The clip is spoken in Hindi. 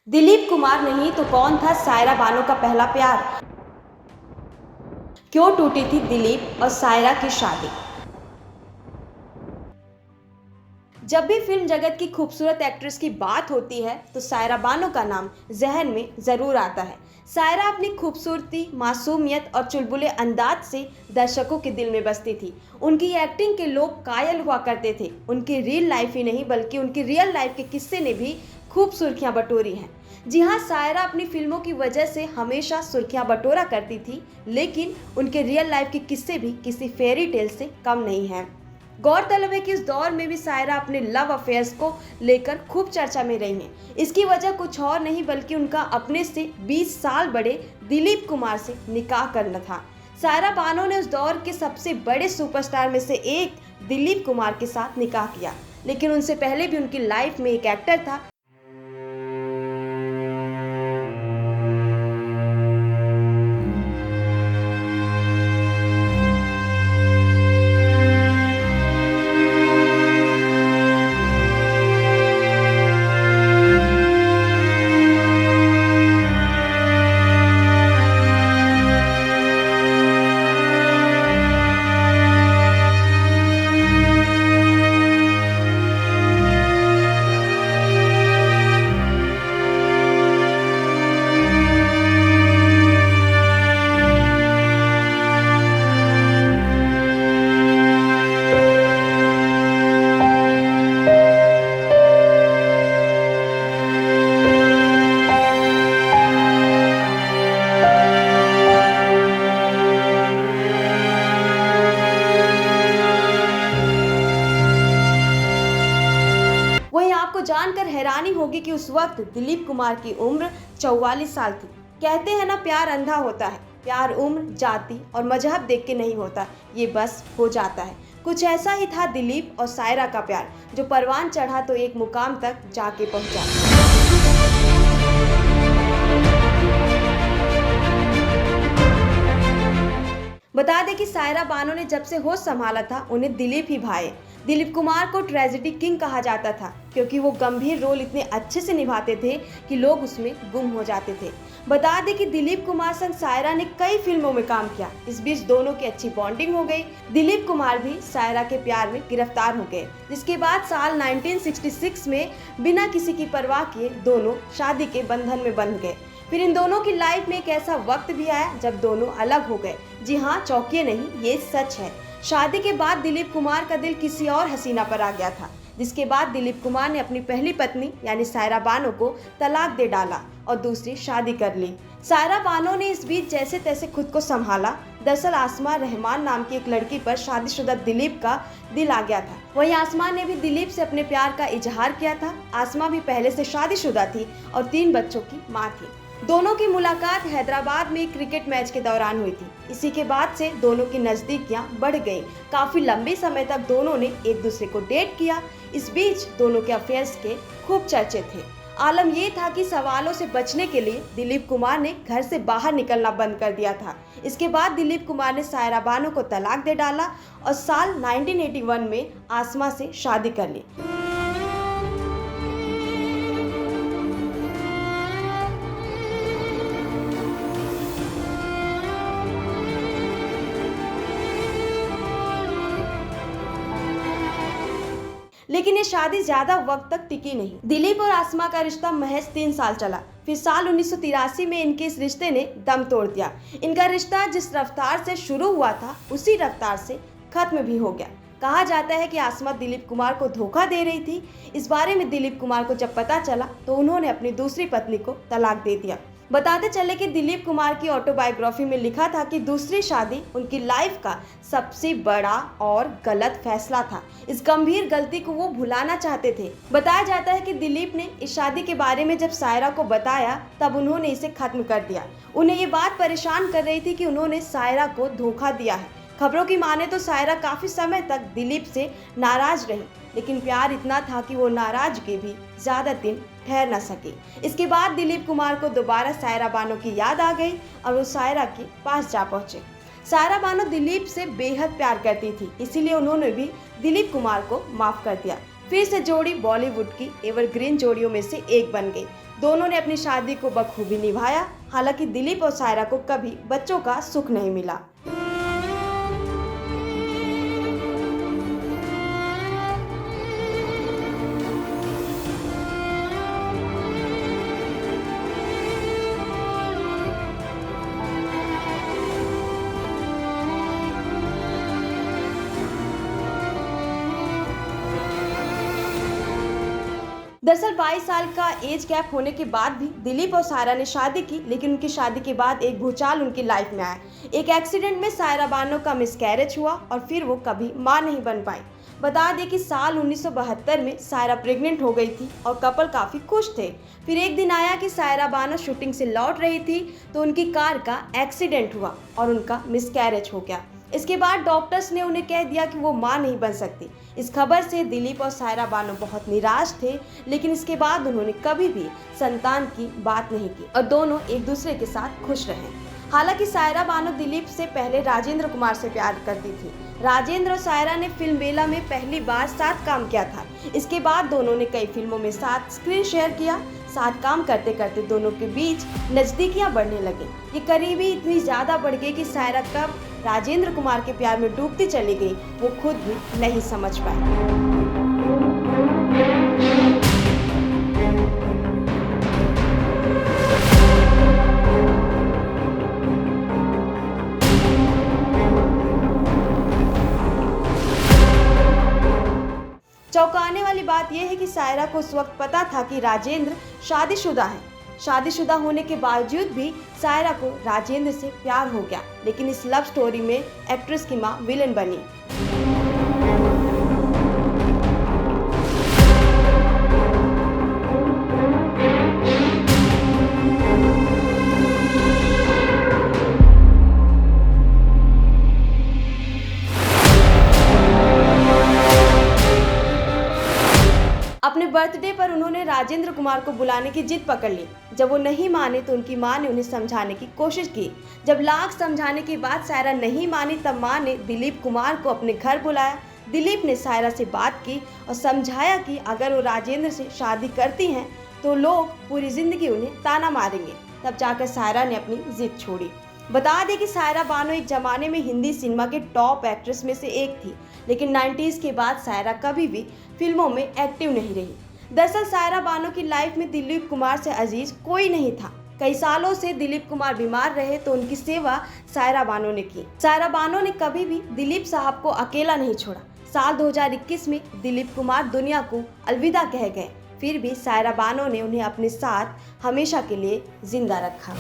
दिलीप कुमार नहीं तो कौन था सायरा बानो का पहला प्यार? क्यों टूटी थी दिलीप और सायरा की शादी? जब भी फिल्म जगत की खूबसूरत एक्ट्रेस की बात होती है तो सायरा बानो का नाम जहन में जरूर आता है। सायरा अपनी खूबसूरती, मासूमियत और चुलबुले अंदाज से दर्शकों के दिल में बसती थी। उनकी एक्टिंग के लोग कायल हुआ करते थे। उनकी रियल लाइफ ही नहीं बल्कि उनकी रियल लाइफ के किस्से ने भी खूब सुर्खियां बटोरी हैं। जी हाँ, सायरा अपनी फिल्मों की वजह से हमेशा सुर्खियां बटोरा करती थी, लेकिन उनके रियल लाइफ के किस्से भी किसी फेरी टेल से कम नहीं हैं। गौरतलब है कि इस दौर में भी सायरा अपने लव अफेयर्स को लेकर खूब चर्चा में रही हैं। इसकी वजह कुछ और नहीं बल्कि उनका अपने से 20 साल बड़े दिलीप कुमार से निकाह करना था। सायरा बानो ने उस दौर के सबसे बड़े सुपरस्टार में से एक दिलीप कुमार के साथ निकाह किया, लेकिन उनसे पहले भी उनकी लाइफ में एक एक्टर था। वहीं आपको जानकर हैरानी होगी कि उस वक्त दिलीप कुमार की उम्र 44 साल थी। कहते हैं ना, प्यार अंधा होता है। प्यार उम्र, जाति और मजहब देख के नहीं होता, ये बस हो जाता है। कुछ ऐसा ही था दिलीप और सायरा का प्यार, जो परवान चढ़ा तो एक मुकाम तक जाके पहुंचा। बता दें कि सायरा बानो ने जब से होश संभाला था, उन्हें दिलीप ही भाए। दिलीप कुमार को ट्रेजेडी किंग कहा जाता था, क्योंकि वो गंभीर रोल इतने अच्छे से निभाते थे कि लोग उसमें गुम हो जाते थे। बता दें कि दिलीप कुमार संग सायरा ने कई फिल्मों में काम किया। इस बीच दोनों की अच्छी बॉन्डिंग हो गई। दिलीप कुमार भी सायरा के प्यार में गिरफ्तार हो गए, जिसके बाद साल 1966 में बिना किसी की परवाह किए दोनों शादी के बंधन में बंध गए। फिर इन दोनों की लाइफ में एक ऐसा वक्त भी आया जब दोनों अलग हो गए। जी हाँ, चौंकिए नहीं, ये सच है। शादी के बाद दिलीप कुमार का दिल किसी और हसीना पर आ गया था, जिसके बाद दिलीप कुमार ने अपनी पहली पत्नी यानी सायरा बानो को तलाक दे डाला और दूसरी शादी कर ली। सायरा बानो ने इस बीच जैसे तैसे खुद को संभाला। दरअसल आसमा रहमान नाम की एक लड़की पर शादीशुदा दिलीप का दिल आ गया था। वहीं आसमा ने भी दिलीप से अपने प्यार का इजहार किया था। आसमा भी पहले से शादीशुदा थी और 3 बच्चों की माँ थी। दोनों की मुलाकात हैदराबाद में एक क्रिकेट मैच के दौरान हुई थी। इसी के बाद से दोनों की नजदीकियां बढ़ गईं। काफी लंबे समय तक दोनों ने एक दूसरे को डेट किया। इस बीच दोनों के अफेयर्स के खूब चर्चे थे। आलम ये था कि सवालों से बचने के लिए दिलीप कुमार ने घर से बाहर निकलना बंद कर दिया था। इसके बाद दिलीप कुमार ने सायरा बानो को तलाक दे डाला और साल 1981 में आसमा से शादी कर ली। लेकिन ये शादी ज्यादा वक्त तक टिकी नहीं। दिलीप और आसमा का रिश्ता महज 3 साल चला। फिर साल 1983 में इनके इस रिश्ते ने दम तोड़ दिया। इनका रिश्ता जिस रफ्तार से शुरू हुआ था, उसी रफ्तार से खत्म भी हो गया। कहा जाता है कि आसमा दिलीप कुमार को धोखा दे रही थी। इस बारे में दिलीप कुमार को जब पता चला तो उन्होंने अपनी दूसरी पत्नी को तलाक दे दिया। बताते चले कि दिलीप कुमार की ऑटोबायोग्राफी में लिखा था कि दूसरी शादी उनकी लाइफ का सबसे बड़ा और गलत फैसला था। इस गंभीर गलती को वो भुलाना चाहते थे। बताया जाता है कि दिलीप ने इस शादी के बारे में जब सायरा को बताया, तब उन्होंने इसे खत्म कर दिया। उन्हें ये बात परेशान कर रही थी कि उन्होंने सायरा को धोखा दिया है। खबरों की माने तो सायरा काफी समय तक दिलीप से नाराज रही, लेकिन प्यार इतना था कि वो नाराजगी भी ज्यादा दिन ठहर न सकी। इसके बाद दिलीप कुमार को दोबारा सायरा बानो की याद आ गई और वो सायरा के पास जा पहुंचे। सायरा बानो दिलीप से बेहद प्यार करती थी, इसीलिए उन्होंने भी दिलीप कुमार को माफ कर दिया। फिर से जोड़ी बॉलीवुड की एवरग्रीन जोड़ियों में से एक बन गई। दोनों ने अपनी शादी को बखूबी निभाया। हालांकि दिलीप और सायरा को कभी बच्चों का सुख नहीं मिला। दरअसल 22 साल का एज गैप होने के बाद भी दिलीप और सायरा ने शादी की, लेकिन उनकी शादी के बाद एक भूचाल उनकी लाइफ में आया। एक एक्सीडेंट में सायरा बानो का मिसकैरेज हुआ और फिर वो कभी मां नहीं बन पाई। बता दें कि साल 1972 में सायरा प्रेग्नेंट हो गई थी और कपल काफ़ी खुश थे। फिर एक दिन आया कि सायरा बानो शूटिंग से लौट रही थी तो उनकी कार का एक्सीडेंट हुआ और उनका मिसकैरेज हो गया। इसके बाद डॉक्टर्स ने उन्हें कह दिया कि वो मां नहीं बन सकती। इस खबर से दिलीप और सायरा बानो बहुत निराश थे, लेकिन इसके बाद उन्होंने कभी भी संतान की बात नहीं की और दोनों एक दूसरे के साथ खुश रहे। हालांकि सायरा बानो दिलीप से पहले राजेंद्र कुमार से प्यार करती थी। राजेंद्र और सायरा ने फिल्म बेला में पहली बार साथ काम किया था। इसके बाद दोनों ने कई फिल्मों में साथ स्क्रीन शेयर किया। साथ काम करते करते दोनों के बीच नजदीकियां बढ़ने लगी। ये करीबी इतनी ज्यादा बढ़ गई कि सायरा कब राजेंद्र कुमार के प्यार में डूबती चली गई वो खुद भी नहीं समझ पाई। चौंकाने वाली बात यह है कि सायरा को उस वक्त पता था कि राजेंद्र शादीशुदा है। शादीशुदा होने के बावजूद भी सायरा को राजेंद्र से प्यार हो गया, लेकिन इस लव स्टोरी में एक्ट्रेस की मां विलन बनी। अपने बर्थडे पर उन्होंने राजेंद्र कुमार को बुलाने की जिद पकड़ ली। जब वो नहीं माने तो उनकी मां ने उन्हें समझाने की कोशिश की। जब लाख समझाने के बाद सायरा नहीं मानी तब मां ने दिलीप कुमार को अपने घर बुलाया। दिलीप ने सायरा से बात की और समझाया कि अगर वो राजेंद्र से शादी करती हैं तो लोग पूरी जिंदगी उन्हें ताना मारेंगे। तब जाकर सायरा ने अपनी जिद छोड़ी। बता दें कि सायरा बानो एक जमाने में हिंदी सिनेमा के टॉप एक्ट्रेस में से एक थी, लेकिन 90s के बाद सायरा कभी भी फिल्मों में एक्टिव नहीं रही। दरअसल सायरा बानो की लाइफ में दिलीप कुमार से अजीज कोई नहीं था। कई सालों से दिलीप कुमार बीमार रहे तो उनकी सेवा सायरा बानो ने की। सायरा बानो ने कभी भी दिलीप साहब को अकेला नहीं छोड़ा। साल 2021 में दिलीप कुमार दुनिया को अलविदा कह गए, फिर भी सायरा बानो ने उन्हें अपने साथ हमेशा के लिए जिंदा रखा।